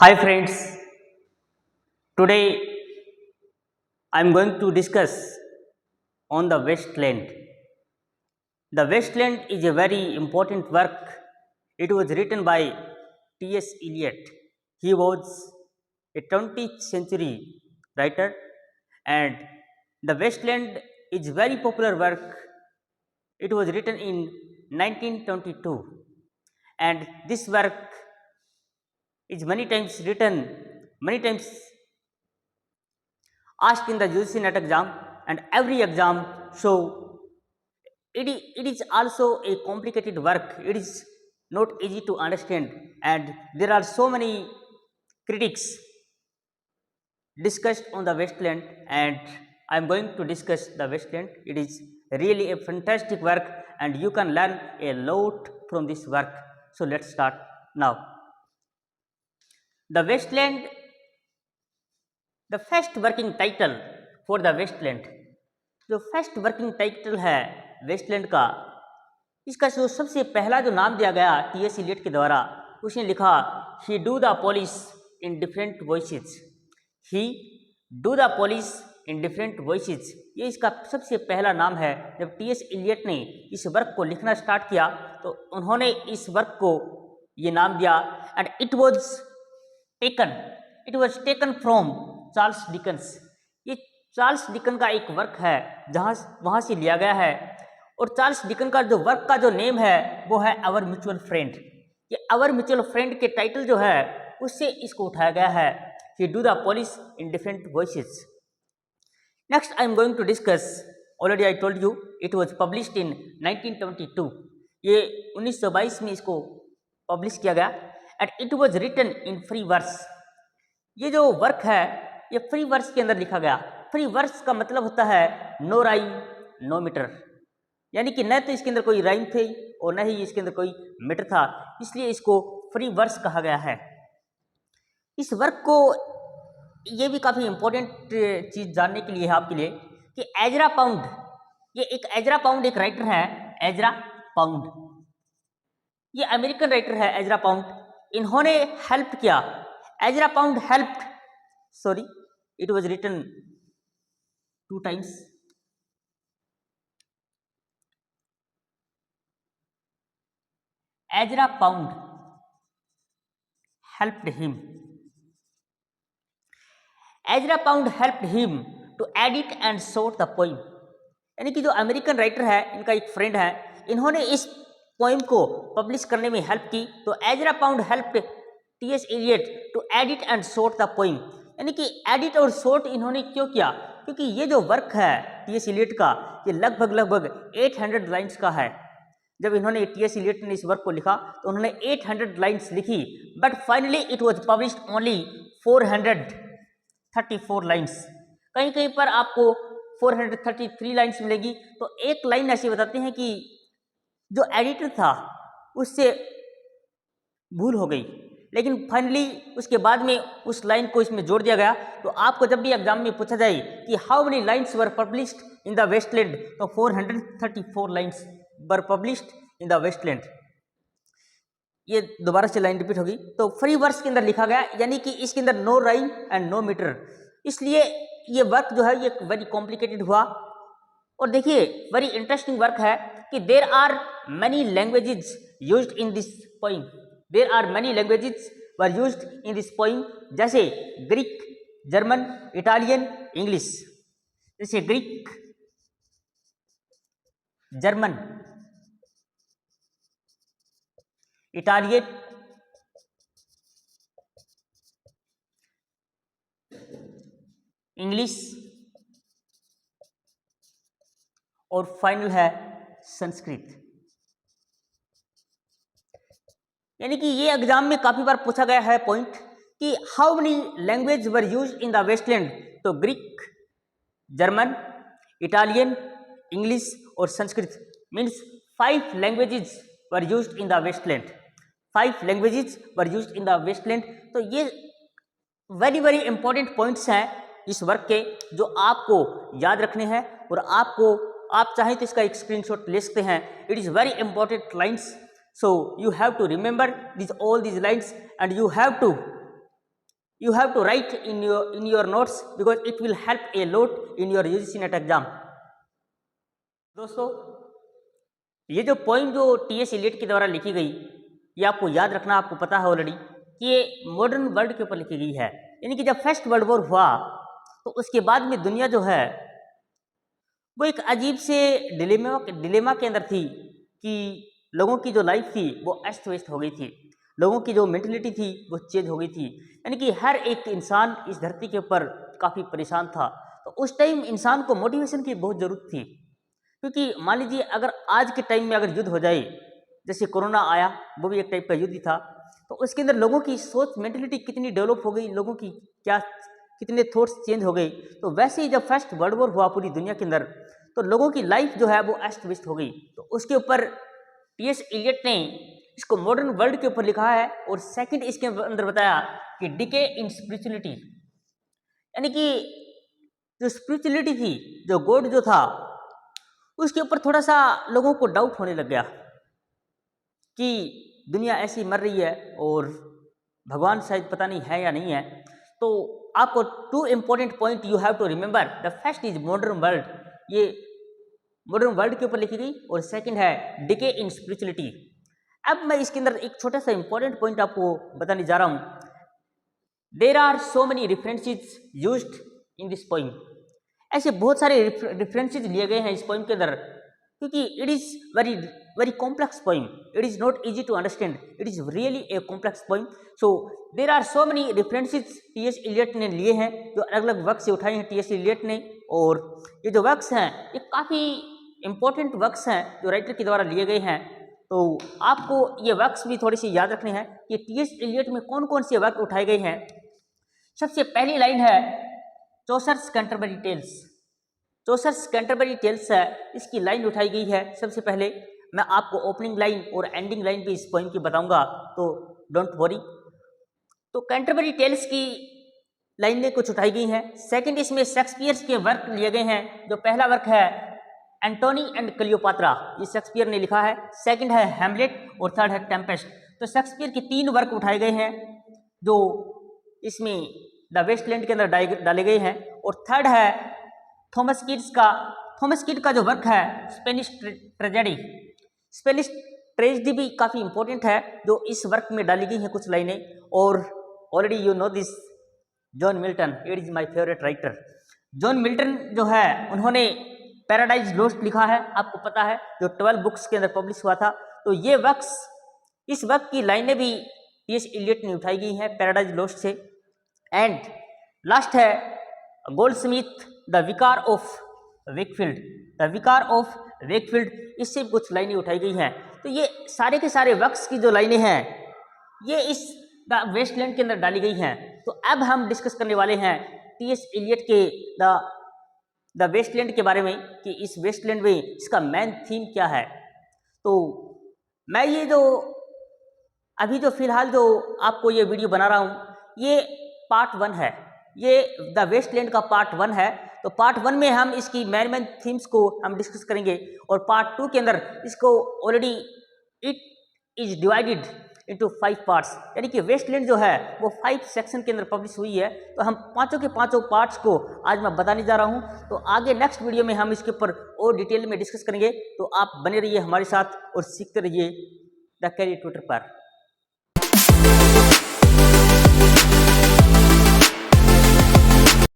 Hi friends, today I am going to discuss on the Westland. The Westland is a very important work. It was written by T.S. Eliot. He was a 20th century writer, and the Westland is very popular work. It was written in 1922, and this work is many times written, many times asked in the UGC NET exam, and every exam. So it is also a complicated work. It is not easy to understand, and there are so many critics discussed on the Westland, and I am going to discuss the Westland. It is really a fantastic work, and you can learn a lot from this work. So let's start now. The Westland, the first working title for the Westland, जो first working title है Westland का, इसका जो सबसे पहला जो नाम दिया गया टी.एस. इलियट के द्वारा, उसने लिखा ही do the police in different voices. He do the police in different voices, ये इसका सबसे पहला नाम है। जब टी.एस. इलियट ने इस वर्क को लिखना स्टार्ट किया तो उन्होंने इस वर्क को ये नाम दिया, and it was taken from Charles Dickens. ये चार्ल्स डिकन का एक वर्क है जहाँ वहाँ से लिया गया है, और चार्ल्स डिकन का जो वर्क का जो नेम है वो है आवर म्यूचुअल फ्रेंड। ये आवर म्यूचुअल फ्रेंड के टाइटल जो है उससे इसको उठाया गया है, he do the police in different voices. Next I am going to discuss, already I told you it was published in 1922। ये 1922 में इसको पब्लिश किया गया, and it was written in free verse. ये जो वर्क है ये फ्री वर्स के अंदर लिखा गया। फ्री वर्स का मतलब होता है नो राइम नो मीटर, यानी कि न तो इसके अंदर कोई राइम थे और न ही इसके अंदर कोई मीटर था, इसलिए इसको फ्री वर्स कहा गया है। इस वर्क को ये भी काफ़ी इंपॉर्टेंट चीज़ जानने के लिए है आपके लिए कि एजरा पाउंड, ये एक एजरा पाउंड एक राइटर है, एजरा पाउंड, ये अमेरिकन राइटर है एजरा पाउंड। इन्होंने हेल्प किया, Ezra Pound helped, sorry it was written 2 times. Ezra Pound helped him. Ezra Pound helped him to edit and sort the poem. यानी कि जो American writer है, इनका एक फ्रेंड है, इन्होंने इस पोइम को पब्लिश करने में हेल्प की। तो Ezra Pound helped T S. Eliot to edit and sort the poem. यानी कि एडिट और सॉर्ट इन्होंने क्यों किया? क्योंकि ये जो वर्क है टी.एस. इलियट का, ये लगभग 800 लाइन्स का है। जब इन्होंने टी.एस. इलियट ने इस वर्क को लिखा तो उन्होंने 800 लाइन्स लिखी, but finally it was published only 434 lines. कहीं कहीं पर आपको 433 लाइन्स मिलेगी। तो एक लाइन ऐसी बताते हैं कि जो एडिटर था उससे भूल हो गई, लेकिन फाइनली उसके बाद में उस लाइन को इसमें जोड़ दिया गया। तो आपको जब भी एग्जाम में पूछा जाए कि how many lines were published in the Waste Land, तो 434 lines were published in the Waste Land. ये दोबारा से लाइन रिपीट होगी। तो फ्री वर्स के अंदर लिखा गया, यानी कि इसके अंदर no rhyme and no metre, इसलिए ये वर्क जो है ये वेरी कॉम्प्लिकेटेड हुआ। और देखिए वेरी इंटरेस्टिंग वर्क है कि there are many languages used in this poem. There are many languages were used in this poem, जैसे ग्रीक, जर्मन, इटालियन, इंग्लिश। जैसे ग्रीक, जर्मन, इटालियन, इंग्लिश, और फाइनल है संस्कृत। यानी कि ये एग्जाम में काफी बार पूछा गया है पॉइंट कि how many language were used in the Waste Land. तो ग्रीक, जर्मन, इटालियन, इंग्लिश और Sanskrit, means 5 languages were used in the Waste Land. 5 languages were used in the Waste Land. तो ये वेरी इंपॉर्टेंट पॉइंट्स हैं इस वर्क के, जो आपको याद रखने हैं, और आप चाहें तो इसका एक स्क्रीनशॉट ले सकते हैं। It is very important lines, so you have to remember all these lines, and you have to You have to write in your notes because it will help a lot in your UGC net exam. दोस्तों, ये जो poem जो T.S.. Elliot के द्वारा लिखी गई, ये आपको याद रखना, आपको पता है ऑलरेडी कि ये मॉडर्न वर्ल्ड के ऊपर लिखी गई है। यानी कि जब फर्स्ट वर्ल्ड वॉर हुआ तो उसके बाद में दुनिया जो है वो एक अजीब से डिलेमा के अंदर थी कि लोगों की जो लाइफ थी वो अस्त व्यस्त हो गई थी, लोगों की जो मेंटलिटी थी वो चेंज हो गई थी। यानी कि हर एक इंसान इस धरती के ऊपर काफ़ी परेशान था। तो उस टाइम इंसान को मोटिवेशन की बहुत ज़रूरत थी, क्योंकि मान लीजिए अगर आज के टाइम में अगर युद्ध हो जाए, जैसे कोरोना आया वो भी एक टाइप का युद्ध था, तो उसके अंदर लोगों की सोच मेंटलिटी कितनी डेवलप हो गई, लोगों की क्या कितने थॉट्स चेंज हो गई। तो वैसे ही जब फर्स्ट वर्ल्ड वॉर हुआ पूरी दुनिया के अंदर, तो लोगों की लाइफ जो है वो अस्त व्यस्त हो गई। तो उसके ऊपर टी.एस. इलियट ने इसको मॉडर्न वर्ल्ड के ऊपर लिखा है। और सेकंड इसके अंदर बताया कि डिके इन स्पिरिचुअलिटी, यानी कि जो स्पिरिचुअलिटी थी, जो गॉड जो था, उसके ऊपर थोड़ा सा लोगों को डाउट होने लग गया कि दुनिया ऐसी मर रही है और भगवान शायद पता नहीं है या नहीं है। तो आपको two important point you have to remember. The first is modern world, ये मॉडर्न वर्ल्ड के ऊपर लिखी गई, और सेकंड है डिके इन स्पिरिचुअलिटी। अब मैं इसके अंदर एक छोटा सा इंपॉर्टेंट पॉइंट आपको बताने जा रहा हूं। There are so many references used in this poem. ऐसे बहुत सारे रेफरेंसेस लिए गए हैं इस पोइम के अंदर, क्योंकि it is very very complex poem, it is not easy to understand, it is really a complex poem. So there are so many references T S. Eliot ने लिए हैं, जो अलग अलग वर्क से उठाए हैं टी.एस. इलियट ने। और ये जो वर्क्स हैं ये काफ़ी इंपॉर्टेंट वर्क्स हैं जो राइटर के द्वारा लिए गए हैं। तो आपको ये वर्क्स भी थोड़ी सी याद रखने हैं कि टी.एस. इलियट में कौन कौन से वर्क उठाए गए हैं। सबसे पहली लाइन है Chaucer's Canterbury Tales. Chaucer's Canterbury Tales है, इसकी लाइन उठाई गई है। सबसे पहले मैं आपको ओपनिंग लाइन और एंडिंग लाइन भी इस पोइम की बताऊंगा, तो डोंट वरी। तो कैंटरबरी टेल्स की लाइनें कुछ उठाई गई हैं। सेकंड इसमें शेक्सपियर के वर्क लिए गए हैं। जो पहला वर्क है एंटोनी एंड क्लियोपात्रा, ये शेक्सपियर ने लिखा है। सेकंड है हैमलेट और थर्ड है टेम्पेस्ट। तो शेक्सपियर के 3 वर्क उठाए गए हैं जो इसमें द वेस्टलैंड के अंदर डाले गए हैं। और थर्ड है थॉमस किड्स का। थॉमस किड का जो वर्क है स्पेनिश ट्रेजेडी, स्पेनिश ट्रेजेडी भी काफ़ी इंपॉर्टेंट है, जो इस वर्क में डाली गई हैं कुछ लाइनें। और already you know this John Milton, it is my favourite writer. John Milton जो है उन्होंने पैराडाइज लॉस्ट लिखा है, आपको पता है, जो 12 बुक्स के अंदर पब्लिश हुआ था। तो ये वर्क्स, इस वर्क की लाइनें भी टी.एस. इलियट ने उठाई गई हैं पैराडाइज लॉस्ट से। एंड लास्ट है गोल्डस्मिथ द विकार ऑफ वेकफील्ड, द विकार ऑफ वेकफील्ड, इससे कुछ लाइनें उठाई गई हैं। तो ये सारे के सारे वर्क्स की जो लाइनें हैं ये इस द वेस्टलैंड के अंदर डाली गई हैं। तो अब हम डिस्कस करने वाले हैं टी.एस. इलियट के द वेस्टलैंड के बारे में, कि इस वेस्टलैंड में इसका मेन थीम क्या है। तो मैं ये जो अभी जो फिलहाल जो आपको ये वीडियो बना रहा हूँ, ये पार्ट 1 है, ये द वेस्टलैंड का पार्ट 1 है। तो पार्ट 1 में हम इसकी मेन थीम्स को हम डिस्कस करेंगे, और पार्ट 2 के अंदर इसको already it is divided into 5 parts, यानी कि वेस्टलैंड जो है वो 5 सेक्शन के अंदर पब्लिश हुई है। तो हम पांचों के पांचों पार्ट्स को आज मैं बताने जा रहा हूं। तो आगे नेक्स्ट वीडियो में हम इसके ऊपर और डिटेल में डिस्कस करेंगे। तो आप बने रहिए हमारे साथ और सीखते रहिए द कैरियर ट्विटर पर।